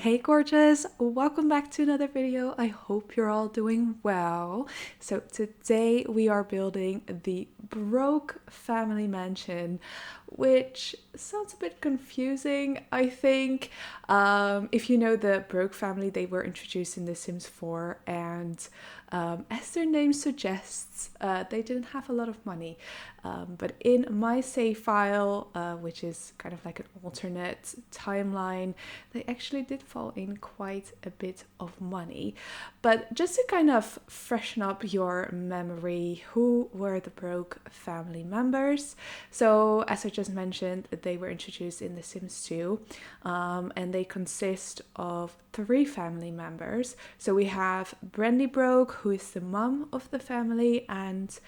Hey gorgeous, welcome back to another video. I hope you're all doing well. So today we are building the Broke family mansion, which sounds a bit confusing, I think. If you know the Broke family, they were introduced in The Sims 4 and as their name suggests, they didn't have a lot of money. But in my save file, which is kind of like an alternate timeline, they actually did fall in quite a bit of money. But just to kind of freshen up your memory, who were the Broke family members? So as I just mentioned, they were introduced in The Sims 2, and they consist of 3 family members. So we have Brandy Broke, who is the mom of the family, and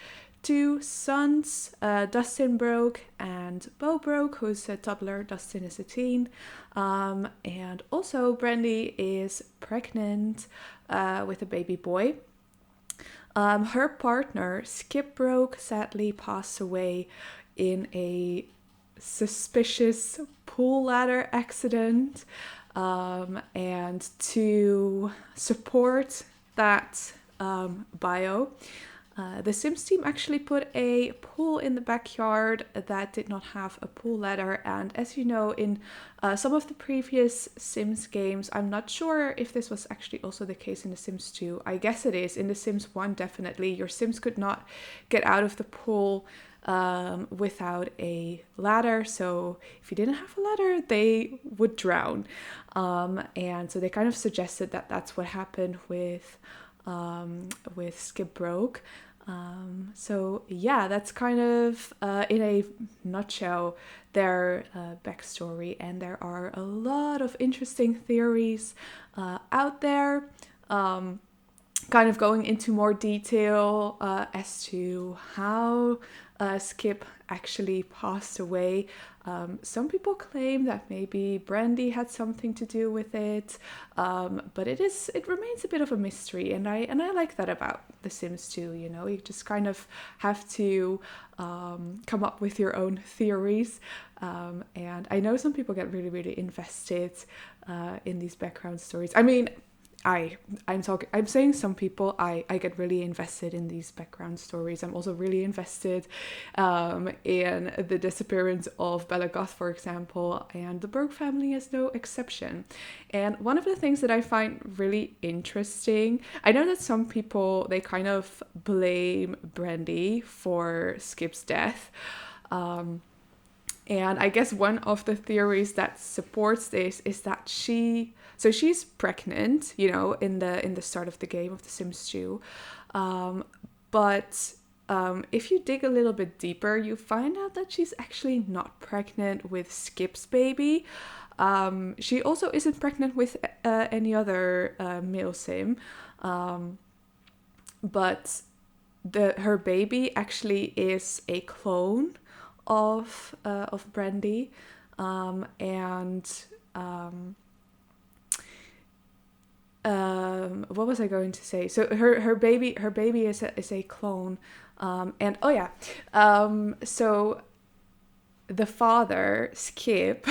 2 sons, Dustin Broke and Bo Broke, who's a toddler. Dustin is a teen. And also Brandy is pregnant with a baby boy. Her partner, Skip Broke, sadly passed away in a suspicious pool ladder accident. And to support that bio, the Sims team actually put a pool in the backyard that did not have a pool ladder, and as you know, in some of the previous Sims games, I'm not sure if this was actually also the case in The Sims 2. I guess it is. In The Sims 1, definitely, your Sims could not get out of the pool without a ladder, so if you didn't have a ladder, they would drown. And so they kind of suggested that that's what happened with Skip Broke. So yeah, that's kind of in a nutshell their backstory, and there are a lot of interesting theories out there, kind of going into more detail as to how Skip actually passed away. Some people claim that maybe Brandy had something to do with it, but it remains a bit of a mystery, and I like that about The Sims 2. You know, you just kind of have to come up with your own theories, and I know some people get really invested in these background stories. I mean, I'm saying some people, I get really invested in these background stories. I'm also really invested in the disappearance of Bella Goth, for example, and the Broke family is no exception. And one of the things that I find really interesting, I know that some people, they kind of blame Brandy for Skip's death. And I guess one of the theories that supports this is that she's pregnant, you know, in the start of the game of The Sims 2. But if you dig a little bit deeper, you find out that she's actually not pregnant with Skip's baby. She also isn't pregnant with any other male Sim. But her baby actually is a clone of Brandy, and what was I going to say? So her baby is a clone, and oh yeah, so the father, Skip,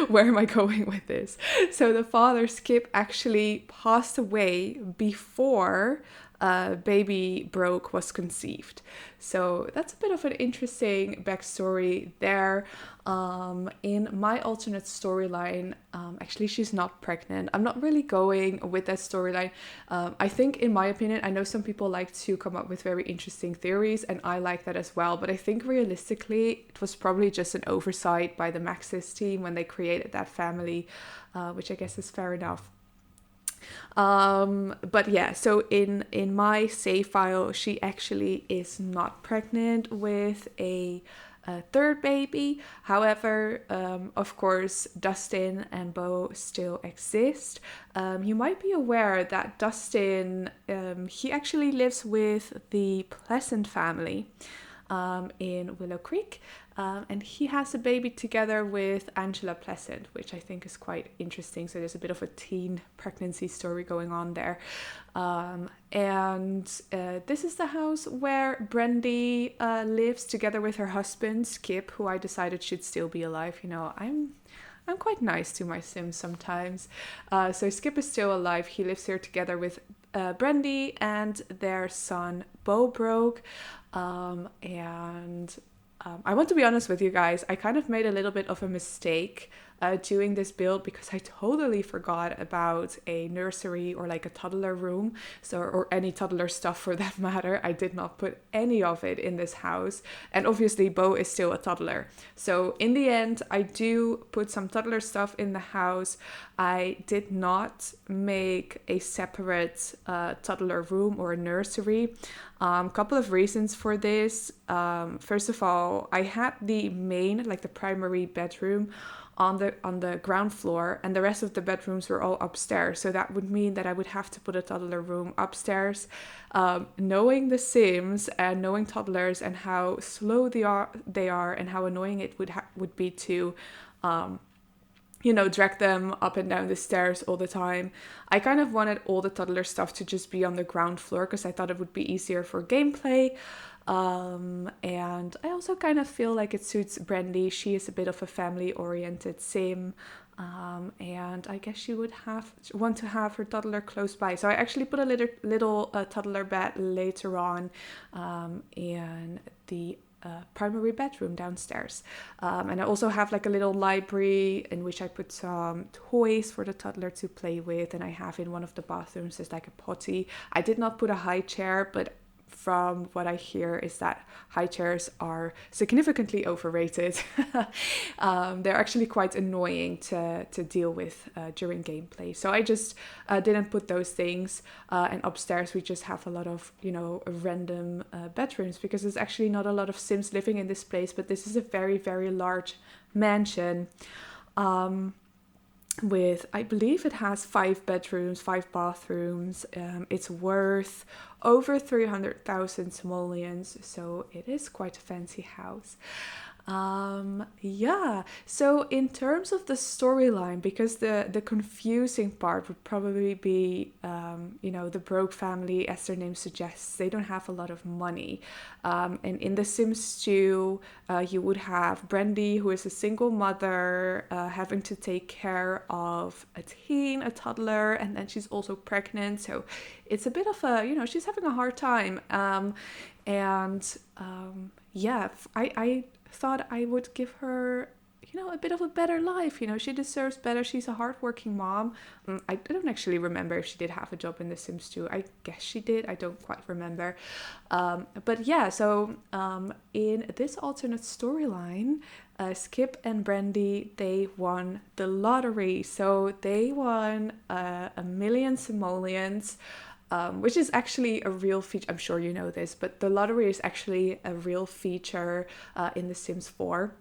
where am I going with this? So the father, Skip, actually passed away before baby Broke was conceived. So that's a bit of an interesting backstory there. In my alternate storyline, actually she's not pregnant. I'm not really going with that storyline. I think, in my opinion, I know some people like to come up with very interesting theories, and I like that as well, but I think realistically it was probably just an oversight by the Maxis team when they created that family, which I guess is fair enough. But yeah, so in my save file, she actually is not pregnant with a third baby. However, of course, Dustin and Bo still exist. You might be aware that Dustin, he actually lives with the Pleasant family in Willow Creek, and he has a baby together with Angela Pleasant, which I think is quite interesting. So there's a bit of a teen pregnancy story going on there. And this is the house where Brandy lives together with her husband Skip, who I decided should still be alive. You know, I'm I'm quite nice to my Sims sometimes. So Skip is still alive. He lives here together with Brandy and their son Bo Broke. I want to be honest with you guys, I kind of made a little bit of a mistake doing this build because I totally forgot about a nursery or like a toddler room, or any toddler stuff for that matter. I did not put any of it in this house, and obviously Bo is still a toddler. So in the end, I do put some toddler stuff in the house. I did not make a separate toddler room or a nursery. Couple of reasons for this. First of all, I had the main, like the primary bedroom on the ground floor, and the rest of the bedrooms were all upstairs. So that would mean that I would have to put a toddler room upstairs. Knowing the Sims and knowing toddlers and how slow they are and how annoying it would be to drag them up and down the stairs all the time. I kind of wanted all the toddler stuff to just be on the ground floor because I thought it would be easier for gameplay. And I also kind of feel like it suits Brandy. She is a bit of a family-oriented Sim. And I guess she would want to have her toddler close by. So I actually put a little toddler bed later on in the primary bedroom downstairs. And I also have like a little library in which I put some toys for the toddler to play with, and I have in one of the bathrooms there's like a potty. I did not put a high chair, but from what I hear is that high chairs are significantly overrated. They're actually quite annoying to deal with during gameplay. So I just didn't put those things. And upstairs we just have a lot of, random bedrooms because there's actually not a lot of Sims living in this place, but this is a very, very large mansion. With, I believe it has 5 bedrooms, 5 bathrooms. It's worth over 300,000 simoleons, so it is quite a fancy house. So in terms of the storyline, because the confusing part would probably be, the Broke family, as their name suggests, they don't have a lot of money. And in The Sims 2, you would have Brandy, who is a single mother, having to take care of a toddler, and then she's also pregnant. So it's a bit of a, she's having a hard time. I thought I would give her, a bit of a better life. She deserves better. She's a hardworking mom. I don't actually remember if she did have a job in The Sims 2. I guess she did. I don't quite remember. So in this alternate storyline, Skip and Brandy, they won the lottery. So they won 1 million simoleons. Which is actually a real feature. I'm sure you know this, but the lottery is actually a real feature in The Sims 4.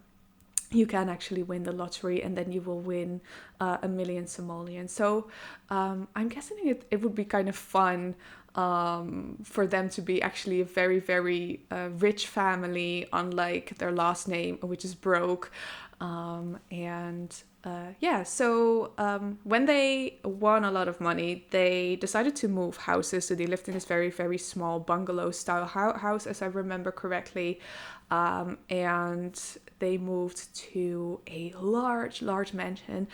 You can actually win the lottery and then you will win 1 million simoleons. So I'm guessing it would be kind of fun for them to be actually a very, very rich family, unlike their last name, which is Broke. When they won a lot of money, they decided to move houses. So they lived in this very, very small bungalow style house, as I remember correctly. And they moved to a large, large mansion.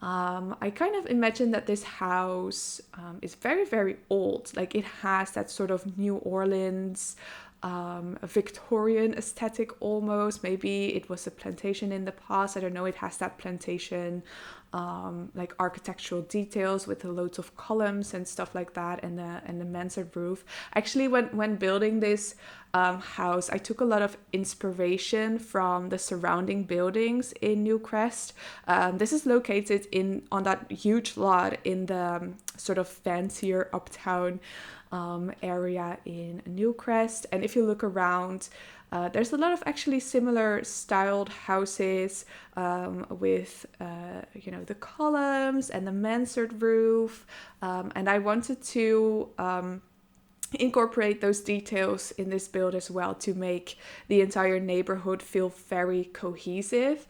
I kind of imagine that this house is very, very old. Like it has that sort of New Orleans, a Victorian aesthetic almost. Maybe it was a plantation in the past. I don't know. It has that plantation like architectural details with loads of columns and stuff like that, and the mansard roof. Actually, when building this house, I took a lot of inspiration from the surrounding buildings in Newcrest. This is located on that huge lot in the sort of fancier uptown area in Newcrest. And if you look around, there's a lot of actually similar styled houses with the columns and the mansard roof, and I wanted to incorporate those details in this build as well to make the entire neighborhood feel very cohesive.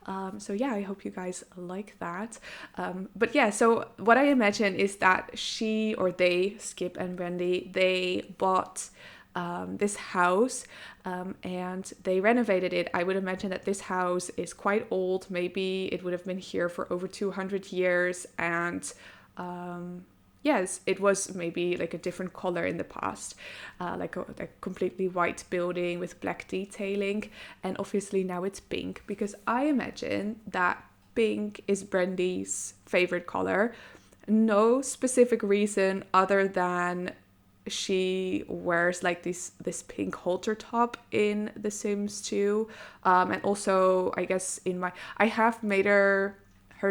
I hope you guys like that. So what I imagine is that she or they, Skip and Brandy, they bought this house, and they renovated it. I would imagine that this house is quite old. Maybe it would have been here for over 200 years, and yes, it was maybe like a different color in the past, like a completely white building with black detailing, and obviously now it's pink, because I imagine that pink is Brandy's favorite color. No specific reason other than she wears like this pink halter top in The Sims 2, and also I guess I have made her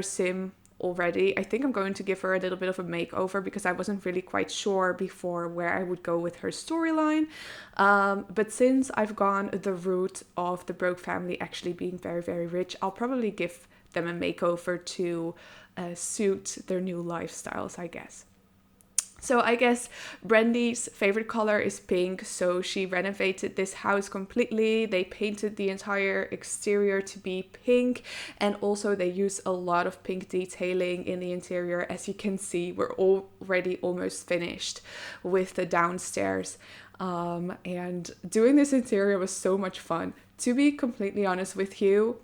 sim already. I think I'm going to give her a little bit of a makeover, because I wasn't really quite sure before where I would go with her storyline. But since I've gone the route of the Broke family actually being very, very rich, I'll probably give them a makeover to suit their new lifestyles, I guess. So I guess Brandy's favorite color is pink, so she renovated this house completely. They painted the entire exterior to be pink, and also they use a lot of pink detailing in the interior. As you can see, we're already almost finished with the downstairs. And doing this interior was so much fun. To be completely honest with you,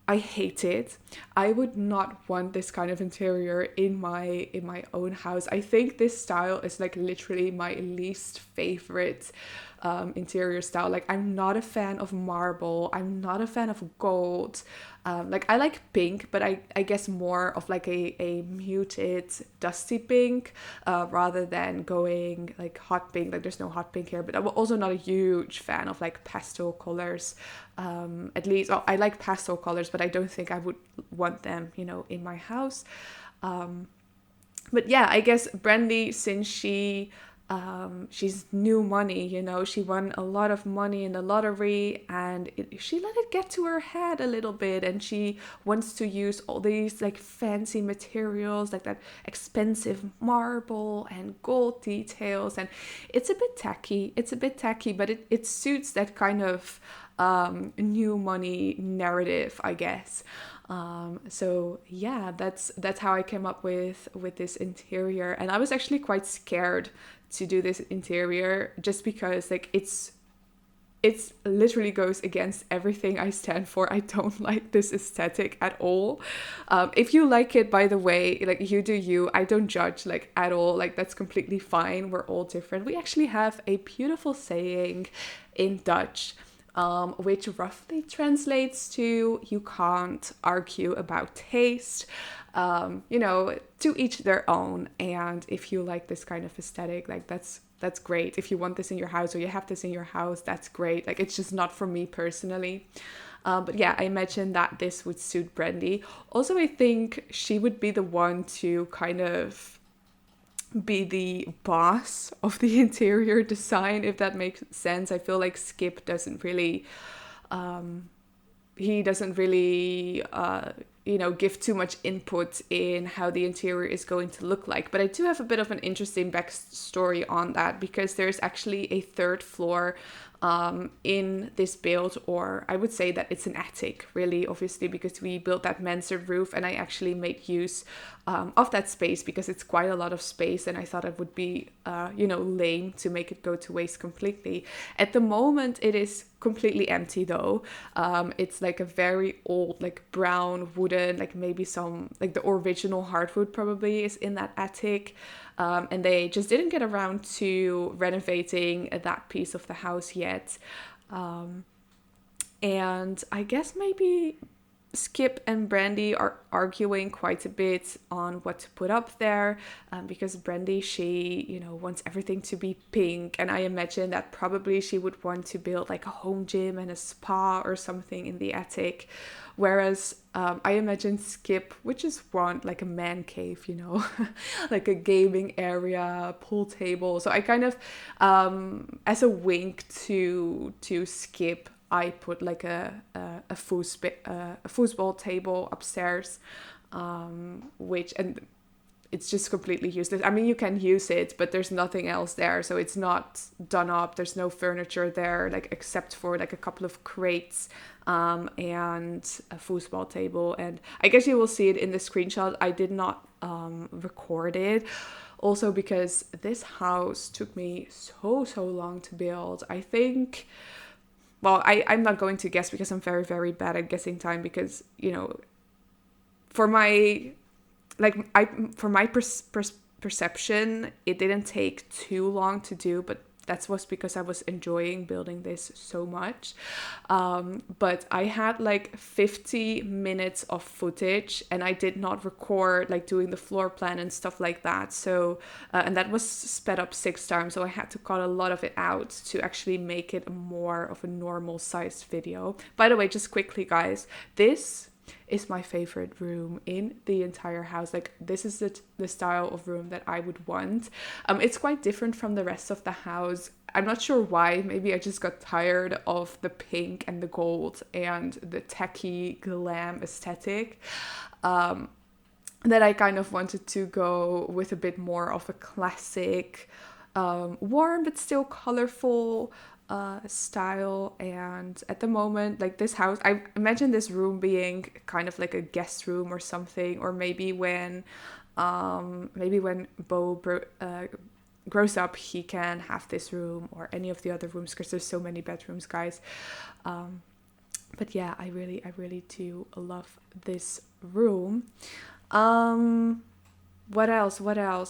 I hate it. I would not want this kind of interior in my own house. I think this style is like literally my least favorite interior style. Like, I'm not a fan of marble. I'm not a fan of gold. Like, I like pink, but I guess more of like a muted dusty pink, rather than going like hot pink. Like, there's no hot pink here, but I'm also not a huge fan of like pastel colors. At least, I like pastel colors, but I don't think I would want them, in my house. But yeah, I guess Brandy, since she's new money, she won a lot of money in the lottery, and she let it get to her head a little bit, and she wants to use all these like fancy materials, like that expensive marble and gold details, and it's a bit tacky, but it suits that kind of new money narrative, I guess. So yeah, that's how I came up with this interior, and I was actually quite scared to do this interior, just because like it's literally goes against everything I stand for. I don't like this aesthetic at all. If you like it, by the way, like, you do you. I don't judge like at all. Like, that's completely fine. We're all different. We actually have a beautiful saying in Dutch, which roughly translates to "you can't argue about taste." To each their own. And if you like this kind of aesthetic, like, that's great. If you want this in your house, or you have this in your house, that's great. Like, it's just not for me personally. But yeah, I imagine that this would suit Brandy. Also, I think she would be the one to kind of be the boss of the interior design, if that makes sense. I feel like Skip doesn't really he doesn't really give too much input in how the interior is going to look like. But I do have a bit of an interesting backstory on that, because there's actually a third floor in this build, or I would say that it's an attic, really, obviously, because we built that mansard roof, and I actually made use of that space, because it's quite a lot of space, and I thought it would be lame to make it go to waste completely. At the moment, it is completely empty, though. It's like a very old, like, brown wooden, like, maybe some, like, the original hardwood probably is in that attic. And they just didn't get around to renovating that piece of the house yet. And I guess maybe Skip and Brandy are arguing quite a bit on what to put up there, because Brandy, she, wants everything to be pink, and I imagine that probably she would want to build like a home gym and a spa or something in the attic, whereas I imagine Skip would just want like a man cave, like a gaming area, pool table. So I kind of, as a wink to Skip, I put like a foosball table upstairs, which, and it's just completely useless. I mean, you can use it, but there's nothing else there, so it's not done up. There's no furniture there, like, except for like a couple of crates, and a foosball table. And I guess you will see it in the screenshot. I did not record it. Also because this house took me so long to build. I think, well, I'm not going to guess because I'm very bad at guessing time, because, you know, for my, like, for my perception, it didn't take too long to do, but that was because I was enjoying building this so much. But I had like 50 minutes of footage, and I did not record like doing the floor plan and stuff like that. So, and that was sped up 6 times. So I had to cut a lot of it out to actually make it more of a normal sized video. By the way, just quickly, guys, this is my favorite room in the entire house. Like, this is the style of room that I would want. It's quite different from the rest of the house. I'm not sure why. Maybe I just got tired of the pink and the gold and the tacky glam aesthetic. That I kind of wanted to go with a bit more of a classic, warm but still colorful style. And at the moment, like, this house, I imagine this room being kind of like a guest room or something, or maybe when Bo grows up, he can have this room or any of the other rooms, because there's so many bedrooms, guys. But yeah, I really do love this room. What else?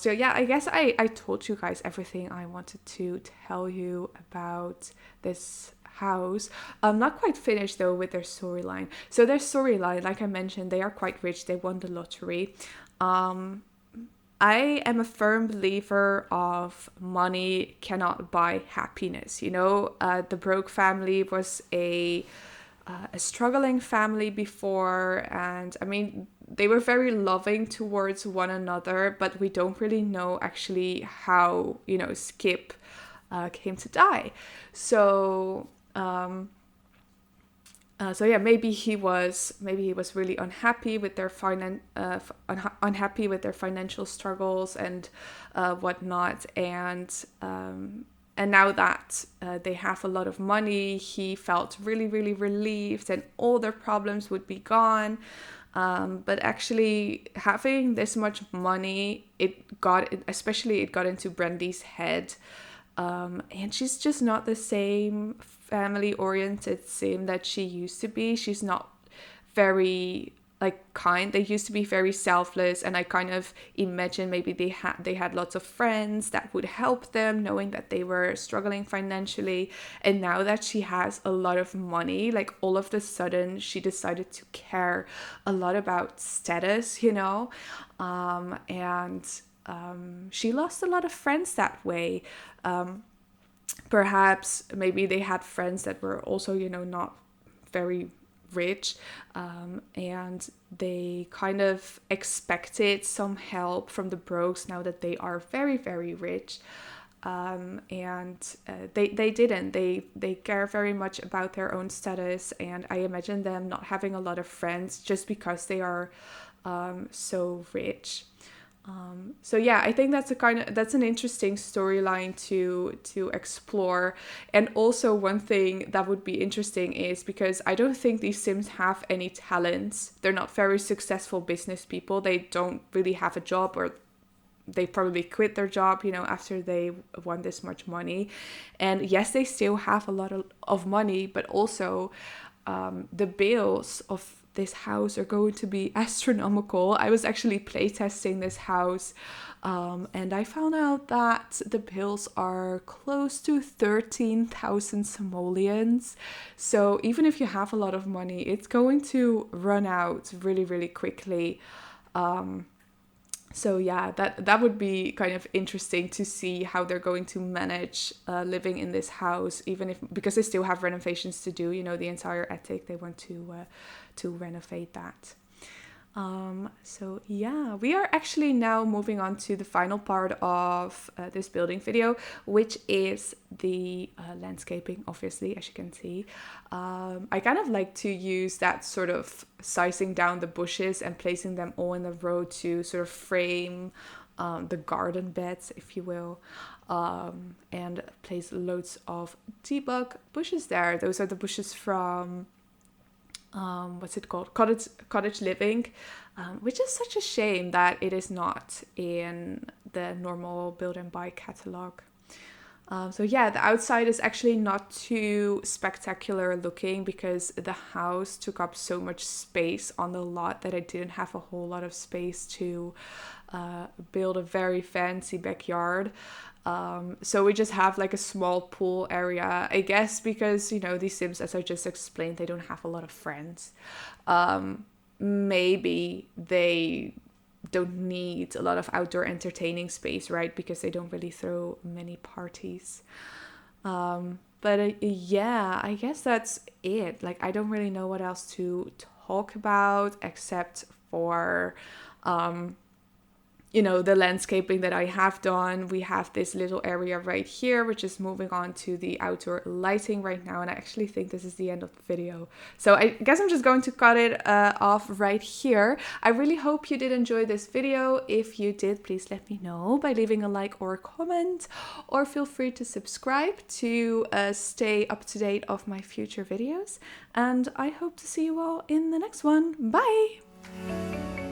So yeah, I guess I told you guys everything I wanted to tell you about this house. I'm not quite finished though with their storyline. So their storyline, like I mentioned, they are quite rich. They won the lottery. I am a firm believer of money cannot buy happiness. You know, the broke family was a struggling family before, and I mean, they were very loving towards one another, but we don't really know actually how, you know, Skip came to die. So so yeah, maybe he was really unhappy with their unhappy with their financial struggles and whatnot, and now that they have a lot of money, he felt really relieved, and all their problems would be gone. But actually, having this much money, it got into Brendy's head. And she's just not the same family-oriented sim that she used to be. She's not very, like, kind. They used to be very selfless, and I kind of imagine maybe they had lots of friends that would help them, knowing that they were struggling financially. And now that she has a lot of money, like, all of a sudden she decided to care a lot about status, you know, and she lost a lot of friends that way. Perhaps maybe they had friends that were also, you know, not very rich, and they kind of expected some help from the Brokes now that they are very rich. And they didn't. They care very much about their own status, and I imagine them not having a lot of friends just because they are so rich. So yeah, I think that's an interesting storyline to explore. And also, one thing that would be interesting is, because I don't think these Sims have any talents. They're not very successful business people. They don't really have a job, or they probably quit their job, you know, after they won this much money. And yes, they still have a lot of money, but also the bills of this house are going to be astronomical. I was actually playtesting this house, and I found out that the bills are close to 13,000 simoleons. So even if you have a lot of money, it's going to run out really quickly. So yeah, that would be kind of interesting to see how they're going to manage living in this house, even if, because they still have renovations to do, you know, the entire attic, they want to renovate that. So yeah, we are actually now moving on to the final part of this building video, which is the landscaping, obviously, as you can see. I kind of like to use that sort of sizing down the bushes and placing them all in a row to sort of frame the garden beds, if you will, and place loads of debug bushes there. Those are the bushes from what's it called? Cottage living, which is such a shame that it is not in the normal build and buy catalog. So yeah, the outside is actually not too spectacular looking because the house took up so much space on the lot that I didn't have a whole lot of space to build a very fancy backyard. So we just have like a small pool area, I guess, because, you know, these Sims, as I just explained, they don't have a lot of friends. Maybe they don't need a lot of outdoor entertaining space, right? Because they don't really throw many parties. But yeah, I guess that's it. Like, I don't really know what else to talk about except for you know, the landscaping that I have done. We have this little area right here, which is moving on to the outdoor lighting right now. And I actually think this is the end of the video. So I guess I'm just going to cut it off right here. I really hope you did enjoy this video. If you did, please let me know by leaving a like or a comment, or feel free to subscribe to stay up to date of my future videos. And I hope to see you all in the next one. Bye!